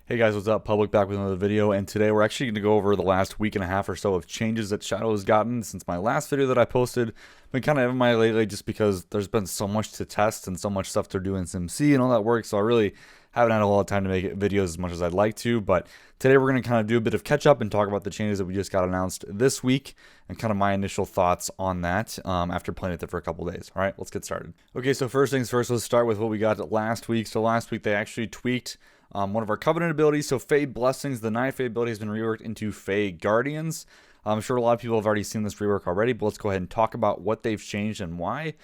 Hey guys, what's up? Public back with another video, and today we're actually going to go over the last week and a half or so of changes that Shadow has gotten since my last video that I posted. Been kind of MIA lately just because there's been so much to test and so much stuff to do in SimC and all that work, so I really haven't had a lot of time to make videos as much as I'd like to. But today we're going to kind of do a bit of catch up and talk about the changes that we just got announced this week and kind of my initial thoughts on that after playing with it for a couple days. All right, let's get started. Okay, so first things first, let's start with what we got last week. So last week they actually tweaked one of our Covenant abilities. So Fey Blessings, the 9 Fey ability, has been reworked into Fey Guardians. I'm sure a lot of people have already seen this rework already, but let's go ahead and talk about what they've changed and why.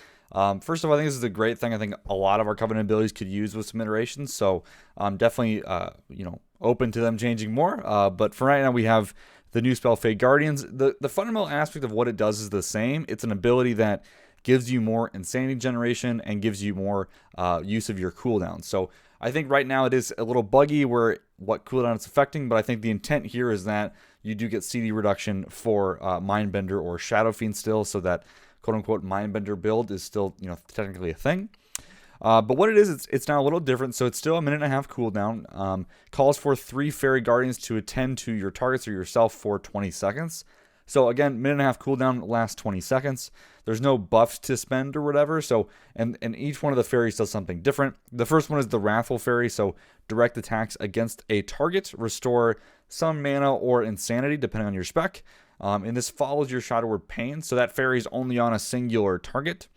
First of all, I think this is a great thing. I think a lot of our Covenant abilities could use with some iterations, so I'm definitely open to them changing more. But for right now, we have the new spell Fey Guardians. The fundamental aspect of what it does is the same. It's an ability that gives you more insanity generation and gives you more use of your cooldown. So I think right now it is a little buggy where what cooldown it's affecting, but I think the intent here is that you do get CD reduction for Mindbender or Shadow Fiend still, so that quote-unquote Mindbender build is still technically a thing. But what it is, it's now a little different. So it's still a 1.5-minute cooldown. Calls for 3 Fairy Guardians to attend to your targets or yourself for 20 seconds. So again, 1.5-minute cooldown lasts 20 seconds. There's no buffs to spend or whatever. So and each one of the fairies does something different. The first one is the Wrathful Fairy. So direct attacks against a target restore some mana or insanity depending on your spec. And this follows your Shadowward Pain. So that fairy is only on a singular target.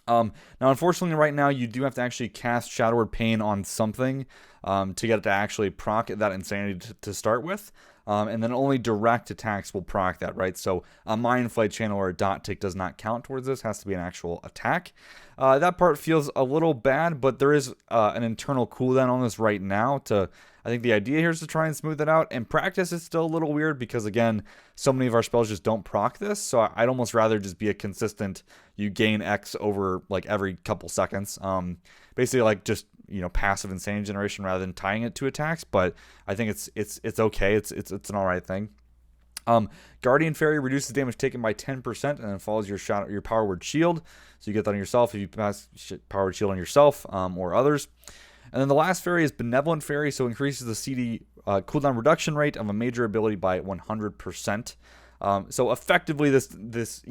Now, unfortunately, right now, you do have to actually cast Shadowward Pain on something to get it to actually proc that insanity to start with. And then only direct attacks will proc that, right? So a Mind Flight channel or a dot tick does not count towards this. It has to be an actual attack. That part feels a little bad, but there is an internal cooldown on this right now. I think the idea here is to try and smooth it out. In practice, it's still a little weird because, again, so many of our spells just don't proc this. So I'd almost rather just be a consistent, you gain X over like every couple seconds. Basically like just, passive insane generation rather than tying it to attacks. But I think it's okay. It's an all right thing. Guardian Fairy reduces damage taken by 10% and then follows your Power Word Shield. So you get that on yourself if you pass Power Word Shield on yourself or others. And then the last fairy is Benevolent Ferry, so increases the CD cooldown reduction rate of a major ability by 100%. So effectively, this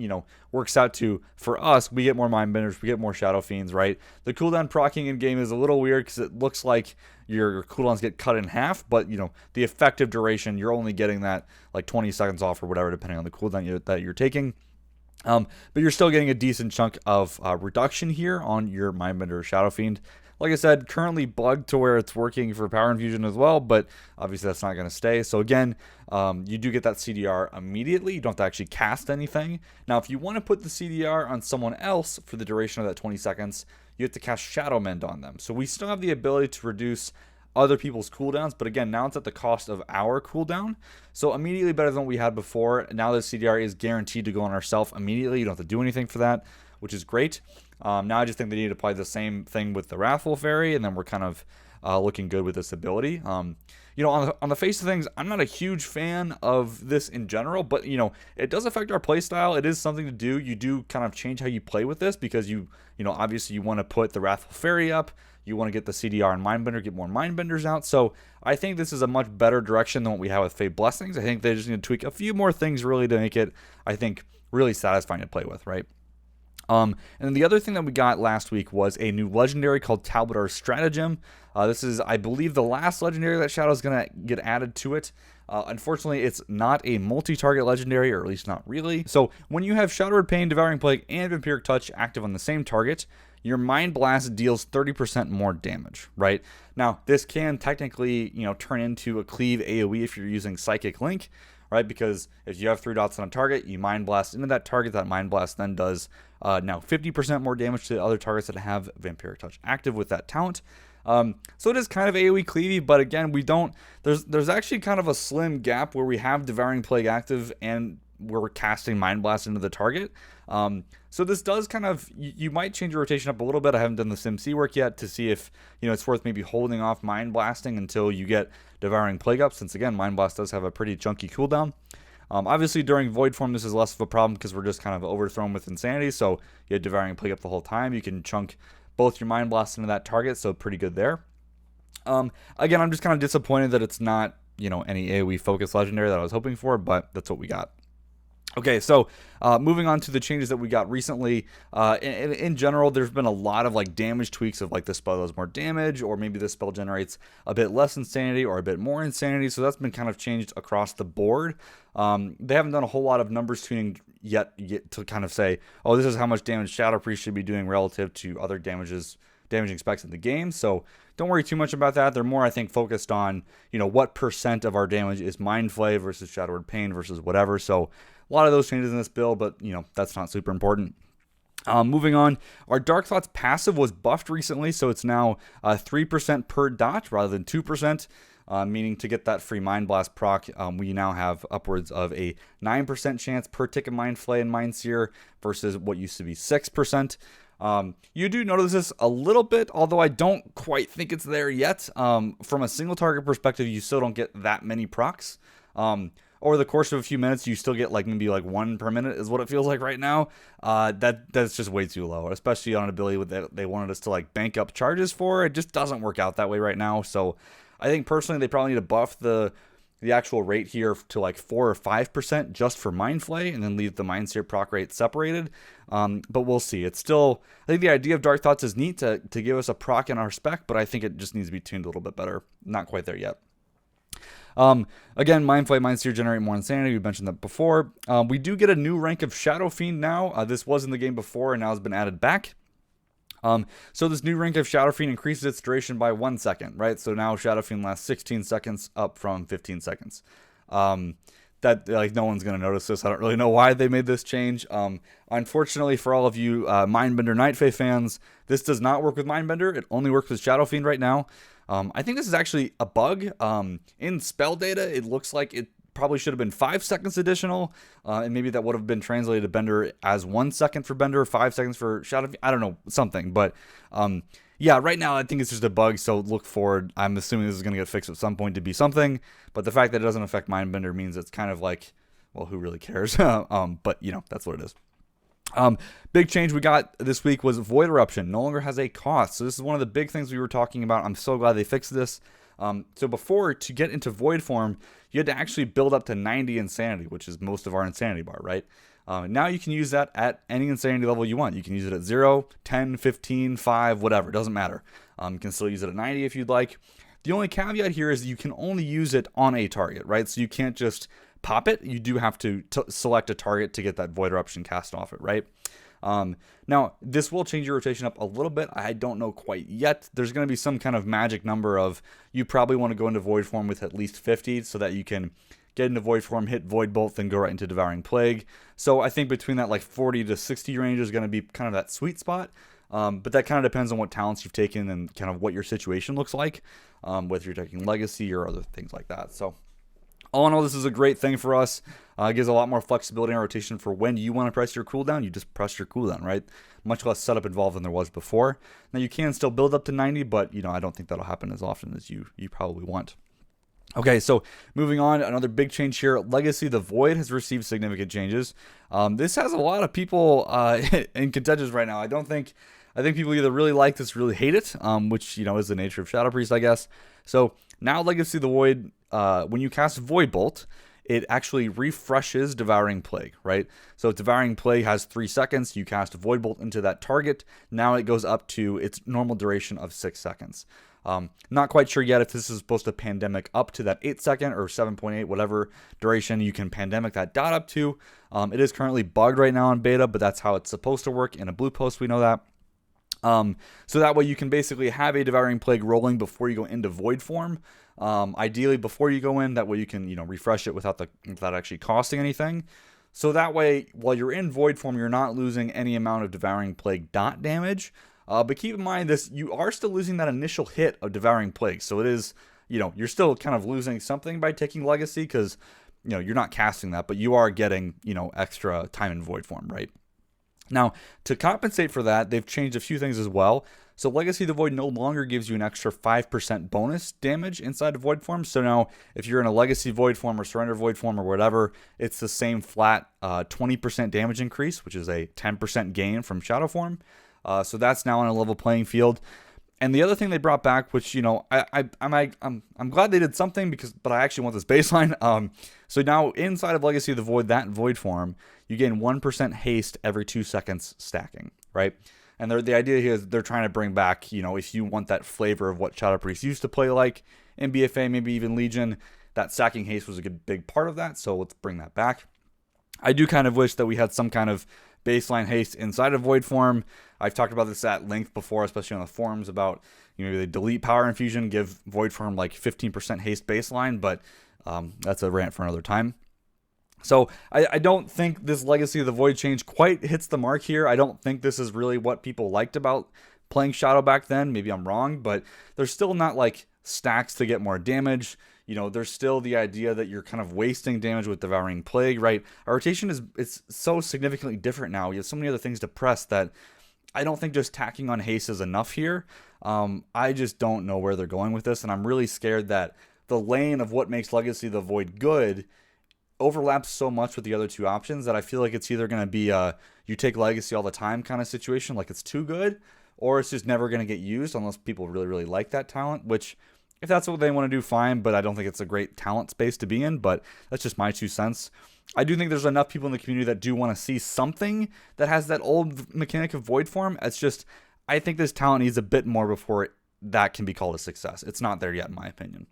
works out to, for us, we get more Mindbenders, we get more Shadow Fiends, right? The cooldown proccing in game is a little weird because it looks like your cooldowns get cut in half, but the effective duration, you're only getting that like 20 seconds off or whatever, depending on the cooldown that you're taking. But you're still getting a decent chunk of reduction here on your Mindbender or Shadow Fiend. Like I said, currently bugged to where it's working for Power Infusion as well, but obviously that's not going to stay. So again, you do get that CDR immediately. You don't have to actually cast anything. Now, if you want to put the CDR on someone else for the duration of that 20 seconds, you have to cast Shadow Mend on them. So we still have the ability to reduce other people's cooldowns, but again, now it's at the cost of our cooldown. So immediately better than what we had before. Now the CDR is guaranteed to go on ourselves immediately. You don't have to do anything for that, which is great. Now I just think they need to apply the same thing with the Wrathful Fairy, and then we're kind of looking good with this ability. On the face of things, I'm not a huge fan of this in general, but it does affect our playstyle. It is something to do. You do kind of change how you play with this because obviously you want to put the Wrathful Fairy up. You want to get the CDR and Mindbender, get more Mindbenders out. So I think this is a much better direction than what we have with Fey Blessings. I think they just need to tweak a few more things really to make it, I think, really satisfying to play with, right? And then the other thing that we got last week was a new legendary called Talbot's Stratagem. This is, I believe, the last legendary that Shadow's going to get added to it. Unfortunately, it's not a multi-target legendary, or at least not really. So when you have Shadowward Pain, Devouring Plague, and Vampiric Touch active on the same target, your Mind Blast deals 30% more damage, right? Now, this can technically, turn into a cleave AoE if you're using Psychic Link, right? Because if you have 3 dots on a target, you Mind Blast into that target. That Mind Blast then does now 50% more damage to other targets that have Vampiric Touch active with that talent. So it is kind of AoE cleavy, but again, we don't. There's actually kind of a slim gap where we have Devouring Plague active and we're casting Mind Blast into the target. So this does kind of, you might change your rotation up a little bit. I haven't done the SimC work yet to see if, it's worth maybe holding off Mind Blasting until you get Devouring Plague up, since again, Mind Blast does have a pretty chunky cooldown. Obviously, during Voidform, this is less of a problem because we're just kind of overthrown with Insanity, so you had Devouring Plague up the whole time. You can chunk both your Mind Blast into that target, so pretty good there. Again, I'm just kind of disappointed that it's not, any AoE focus legendary that I was hoping for, but that's what we got. Okay, so moving on to the changes that we got recently. In general, there's been a lot of damage tweaks of this spell does more damage, or maybe this spell generates a bit less insanity or a bit more insanity. So that's been kind of changed across the board. They haven't done a whole lot of numbers tuning yet to kind of say, oh, this is how much damage Shadow Priest should be doing relative to other damaging specs in the game. So don't worry too much about that. They're more, I think, focused on, what percent of our damage is Mind Flay versus Shadowed Pain versus whatever. So a lot of those changes in this build, but, that's not super important. Moving on, our Dark Thoughts passive was buffed recently, so it's now 3% per dot rather than 2%, meaning to get that free Mind Blast proc, we now have upwards of a 9% chance per tick of Mind Flay and Mind Sear versus what used to be 6%. You do notice this a little bit, although I don't quite think it's there yet. From a single target perspective, you still don't get that many procs. Over the course of a few minutes, you still get maybe one per minute is what it feels like right now. That's just way too low, especially on an ability that they wanted us to bank up charges for. It just doesn't work out that way right now. So I think personally they probably need to buff the actual rate here to 4 or 5% just for Mind Flay, and then leave the Mind Sear proc rate separated. But we'll see. It's still, I think the idea of Dark Thoughts is neat to give us a proc in our spec, but I think it just needs to be tuned a little bit better. Not quite there yet. Again, Mind Flay, Mind Sear generate more insanity. We mentioned that before. We do get a new rank of Shadow Fiend now. This was in the game before and now has been added back. So this new rank of Shadow Fiend increases its duration by 1 second, right? So now Shadow Fiend lasts 16 seconds up from 15 seconds. That no one's going to notice this. I don't really know why they made this change. Unfortunately for all of you Mindbender Night Fae fans, this does not work with Mindbender. It only works with Shadow Fiend right now. I think this is actually a bug. In spell data, it looks like it probably should have been 5 seconds additional, and maybe that would have been translated to Bender as 1 second for Bender, 5 seconds for Shadow Fiend. I don't know, something. But yeah, right now I think it's just a bug, so look forward. I'm assuming this is going to get fixed at some point to be something, but the fact that it doesn't affect Mindbender means it's kind of well, who really cares? But, that's what it is. Big change we got this week was Void Eruption no longer has a cost. So this is one of the big things we were talking about. I'm so glad they fixed this. So before, to get into Voidform, you had to actually build up to 90 insanity, which is most of our insanity bar, right? Now you can use that at any insanity level you want. You can use it at 0, 10, 15, 5, whatever. It doesn't matter. You can still use it at 90 if you'd like. The only caveat here is you can only use it on a target, right? So you can't just pop it. You do have to select a target to get that Void Eruption cast off it, right? Now, this will change your rotation up a little bit. I don't know quite yet. There's going to be some kind of magic number of, you probably want to go into Void Form with at least 50 so that you can get into Void Form, hit Void Bolt, then go right into Devouring Plague. So I think between that 40 to 60 range is going to be kind of that sweet spot. But that kind of depends on what talents you've taken and kind of what your situation looks like, whether you're taking Legacy or other things like that. So all in all, this is a great thing for us. It gives a lot more flexibility and rotation for when you want to press your cooldown. You just press your cooldown, right? Much less setup involved than there was before. Now, you can still build up to 90, but, I don't think that'll happen as often as you probably want. Okay, so moving on, another big change here. Legacy, the Void has received significant changes. This has a lot of people in contention right now. I think people either really like this, really hate it, which, is the nature of Shadow Priest, I guess. So now Legacy, the Void, when you cast Void Bolt, it actually refreshes Devouring Plague, right? So if Devouring Plague has 3 seconds, you cast a Void Bolt into that target. Now it goes up to its normal duration of 6 seconds. Not quite sure yet if this is supposed to pandemic up to that 8 second or 7.8, whatever duration you can pandemic that dot up to. It is currently bugged right now in beta, but that's how it's supposed to work. In a blue post, we know that. So that way you can basically have a Devouring Plague rolling before you go into Void Form. Ideally before you go in, that way you can, refresh it without actually costing anything. So that way, while you're in Void Form, you're not losing any amount of Devouring Plague dot damage. But keep in mind this, you are still losing that initial hit of Devouring Plague. So it is, you're still kind of losing something by taking Legacy because, you're not casting that, but you are getting, extra time in Void Form, right? Now, to compensate for that, they've changed a few things as well. So Legacy of the Void no longer gives you an extra 5% bonus damage inside of Voidform. So now, if you're in a Legacy Voidform or Surrender Voidform or whatever, it's the same flat 20% damage increase, which is a 10% gain from Shadowform. So that's now on a level playing field. And the other thing they brought back, which, you know, I'm glad they did something, but I actually want this baseline. So now inside of Legacy of the Void, that Voidform, you gain 1% haste every 2 seconds stacking, right? And the idea here is they're trying to bring back, you know, if you want that flavor of what Shadow Priest used to play like in BFA, maybe even Legion, that stacking haste was a big part of that. So let's bring that back. I do kind of wish that we had some kind of baseline haste inside of Voidform. I've talked about this at length before, especially on the forums about, you know, maybe they delete Power Infusion, give Voidform like 15% haste baseline, but that's a rant for another time. So I don't think this Legacy of the Void change quite hits the mark here. I don't think this is really what people liked about playing Shadow back then. Maybe I'm wrong, but there's still not like stacks to get more damage. You know, there's still the idea that you're kind of wasting damage with Devouring Plague, right? Our rotation it's so significantly different now. You have so many other things to press that I don't think just tacking on haste is enough here. I just don't know where they're going with this, and I'm really scared that the lane of what makes Legacy of the Void good overlaps so much with the other two options that I feel like it's either going to be you take Legacy all the time kind of situation, like it's too good, or it's just never going to get used unless people really like that talent, which if that's what they want to do, fine, but I don't think it's a great talent space to be in, but that's just my 2 cents. I do think there's enough people in the community that do want to see something that has that old mechanic of Voidform. It's just, I think this talent needs a bit more before that can be called a success. It's not there yet, in my opinion.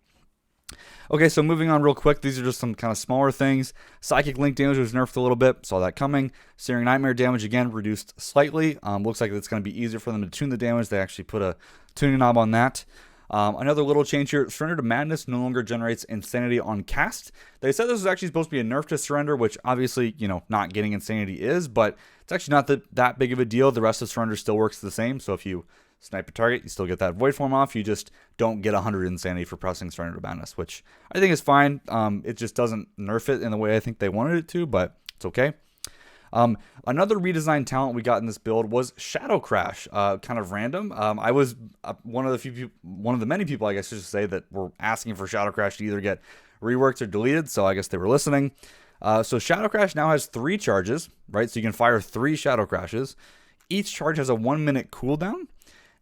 Okay, so moving on real quick, these are just some kind of smaller things. Psychic Link damage was nerfed a little bit, saw that coming. Searing Nightmare damage, again, reduced slightly. Looks like it's going to be easier for them to tune the damage. They actually put a tuning knob on that. Another little change here, Surrender to Madness no longer generates Insanity on cast. They said this was actually supposed to be a nerf to Surrender, which obviously, you know, not getting Insanity is, but it's actually not that big of a deal. The rest of Surrender still works the same, so if you snipe a target, you still get that Voidform off. You just don't get 100 Insanity for pressing Surrender to Madness, which I think is fine. It just doesn't nerf it in the way I think they wanted it to, but it's okay. Another redesigned talent we got in this build was Shadowcrash. Kind of random. I was one of the many people, I guess I should say, that were asking for Shadowcrash to either get reworked or deleted, so I guess they were listening. So Shadowcrash now has 3 charges, right? So you can fire 3 Shadowcrashes. Each charge has a 1-minute cooldown.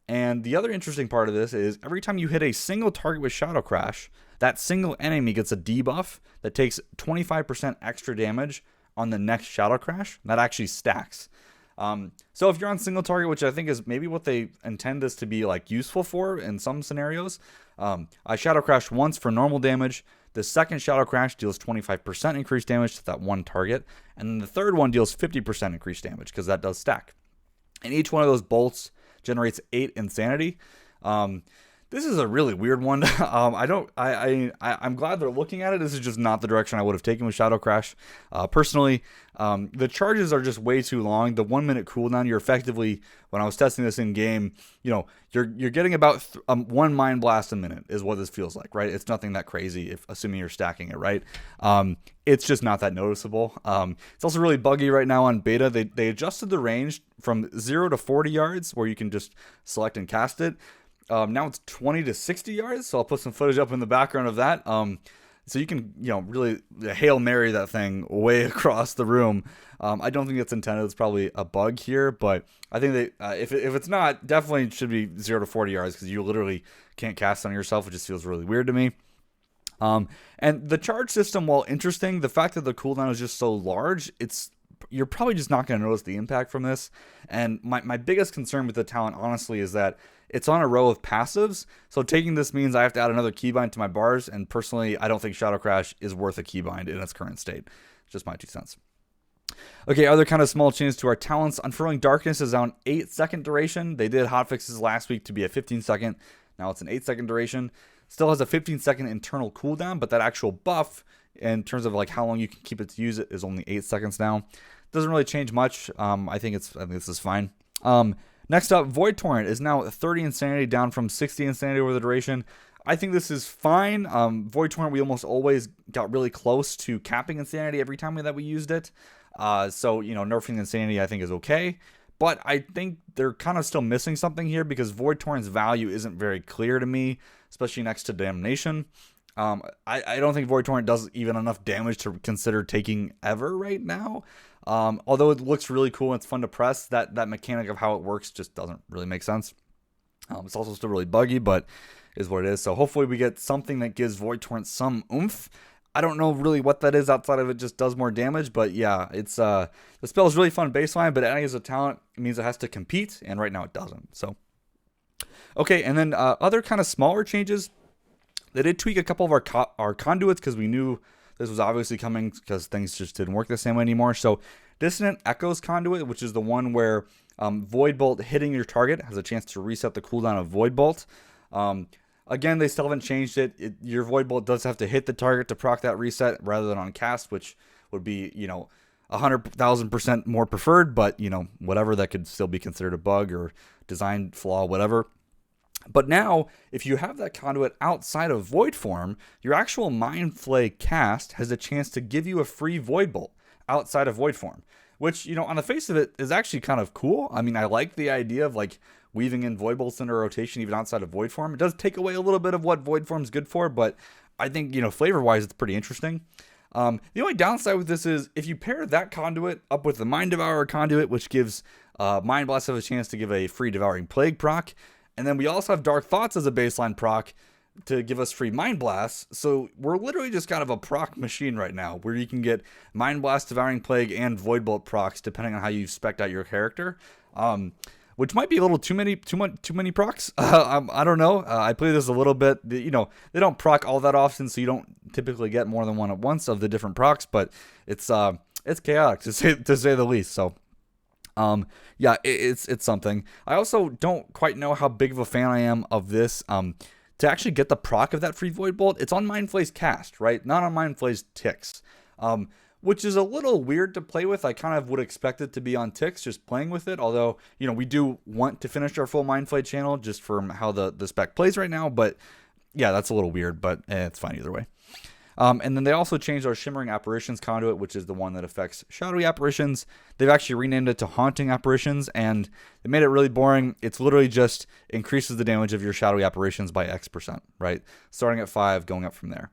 And the other interesting part of this is every time you hit a single target with Shadowcrash, that single enemy gets a debuff that takes 25% extra damage on the next Shadowcrash. That actually stacks. So if you're on single target, which I think is maybe what they intend this to be like useful for in some scenarios, I Shadowcrash once for normal damage. The second Shadowcrash deals 25% increased damage to that one target. And then the third one deals 50% increased damage because that does stack. And each one of those bolts generates 8 insanity. This is a really weird one. I'm glad they're looking at it. This is just not the direction I would have taken with Shadowcrash. Personally, the charges are just way too long. The 1-minute cooldown, you're effectively, when I was testing this in game, you know, you're getting about 1 Mind Blast a minute is what this feels like, right? It's nothing that crazy, if assuming you're stacking it, right? It's just not that noticeable. It's also really buggy right now on beta. They adjusted the range from 0 to 40 yards, where you can just select and cast it. Now it's 20 to 60 yards, so I'll put some footage up in the background of that. So you can, you know, really Hail Mary that thing way across the room. I don't think it's intended. It's probably a bug here, but I think they, if it's not, definitely should be 0 to 40 yards because you literally can't cast on yourself. It just feels really weird to me. And the charge system, while interesting, the fact that the cooldown is just so large, you're probably just not going to notice the impact from this. And my biggest concern with the talent, honestly, is that it's on a row of passives. So taking this means I have to add another keybind to my bars. And personally, I don't think Shadowcrash is worth a keybind in its current state. Just my 2 cents. Okay, other kind of small changes to our talents. Unfurling Darkness is on 8-second duration. They did hotfixes last week to be a 15-second. Now it's an 8-second duration. Still has a 15-second internal cooldown, but that actual buff in terms of like how long you can keep it to use it is only 8 seconds now. Doesn't really change much. I think this is fine. Next up, Voidtorrent is now 30 insanity down from 60 insanity over the duration. I think this is fine. Voidtorrent, we almost always got really close to capping insanity every time that we used it. So, you know, nerfing Insanity I think is okay. But I think they're kind of still missing something here because Voidtorrent's value isn't very clear to me, especially next to Damnation. I don't think Voidtorrent does even enough damage to consider taking ever right now. Although it looks really cool and it's fun to press, that mechanic of how it works just doesn't really make sense. It's also still really buggy, but is what it is. So hopefully we get something that gives Voidtorrent some oomph. I don't know really what that is outside of it just does more damage, but yeah, it's the spell is really fun baseline, but adding as a talent means it has to compete, and right now it doesn't. So okay, and then other kind of smaller changes. They did tweak a couple of our conduits because we knew this was obviously coming because things just didn't work the same way anymore. So Dissonant Echoes conduit, which is the one where Void Bolt hitting your target has a chance to reset the cooldown of Void Bolt. Again, they still haven't changed it. Your Void Bolt does have to hit the target to proc that reset rather than on cast, which would be, you know, 100,000% more preferred, but, you know, whatever, that could still be considered a bug or design flaw, whatever. But now, if you have that conduit outside of Voidform, your actual Mind Flay cast has a chance to give you a free Void Bolt outside of Voidform, which, you know, on the face of it is actually kind of cool. I mean, I like the idea of like weaving in Void Bolts into a rotation even outside of Voidform. It does take away a little bit of what Voidform is good for, but I think, you know, flavor-wise, it's pretty interesting. The only downside with this is if you pair that conduit up with the Mind Devourer conduit, which gives Mind Blast a chance to give a free Devouring Plague proc, and then we also have Dark Thoughts as a baseline proc to give us free Mind Blast. So we're literally just kind of a proc machine right now where you can get Mind Blast, Devouring Plague, and Void Bolt procs depending on how you spec'd out your character. Which might be a little too many procs. I don't know. I play this a little bit. You know, they don't proc all that often, so you don't typically get more than one at once of the different procs. But it's chaotic to say the least. So yeah, it's something. I also don't quite know how big of a fan I am of this. To actually get the proc of that free Void Bolt, it's on Mind Flay's cast, right? Not on Mind Flay's ticks. Which is a little weird to play with. I kind of would expect it to be on ticks, just playing with it. Although, you know, we do want to finish our full Mind Flay channel just from how the spec plays right now. But yeah, that's a little weird, but it's fine either way. And then they also changed our Shimmering Apparitions conduit, which is the one that affects shadowy apparitions. They've actually renamed it to Haunting Apparitions, and they made it really boring. It's literally just increases the damage of your shadowy apparitions by X%, right? Starting at 5, going up from there.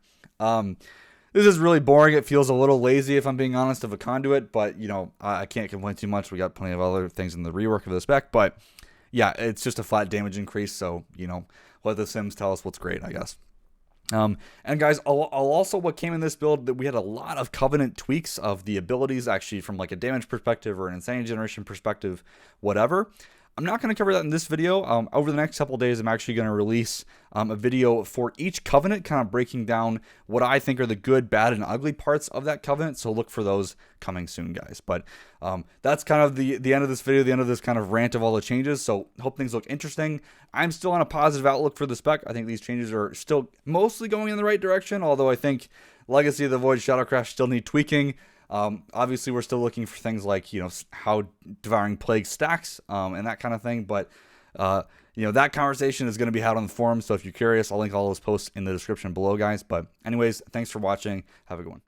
This is really boring. It feels a little lazy, if I'm being honest, of a conduit, but, you know, I can't complain too much. We got plenty of other things in the rework of the spec, but yeah, it's just a flat damage increase, so, you know, let the Sims tell us what's great, I guess. And guys, I'll also, what came in this build, that we had a lot of Covenant tweaks of the abilities, actually, from like a damage perspective or an Insanity Generation perspective, whatever. I'm not going to cover that in this video. Over the next couple of days, I'm actually going to release a video for each Covenant, kind of breaking down what I think are the good, bad, and ugly parts of that Covenant. So look for those coming soon, guys. But that's kind of the end of this video, the end of this kind of rant of all the changes. So hope things look interesting. I'm still on a positive outlook for the spec. I think these changes are still mostly going in the right direction, although I think Legacy of the Void, Shadowcrash still need tweaking. Obviously, we're still looking for things like, you know, how Devouring Plague stacks and that kind of thing. But, you know, that conversation is going to be had on the forum. So if you're curious, I'll link all those posts in the description below, guys. But anyways, thanks for watching. Have a good one.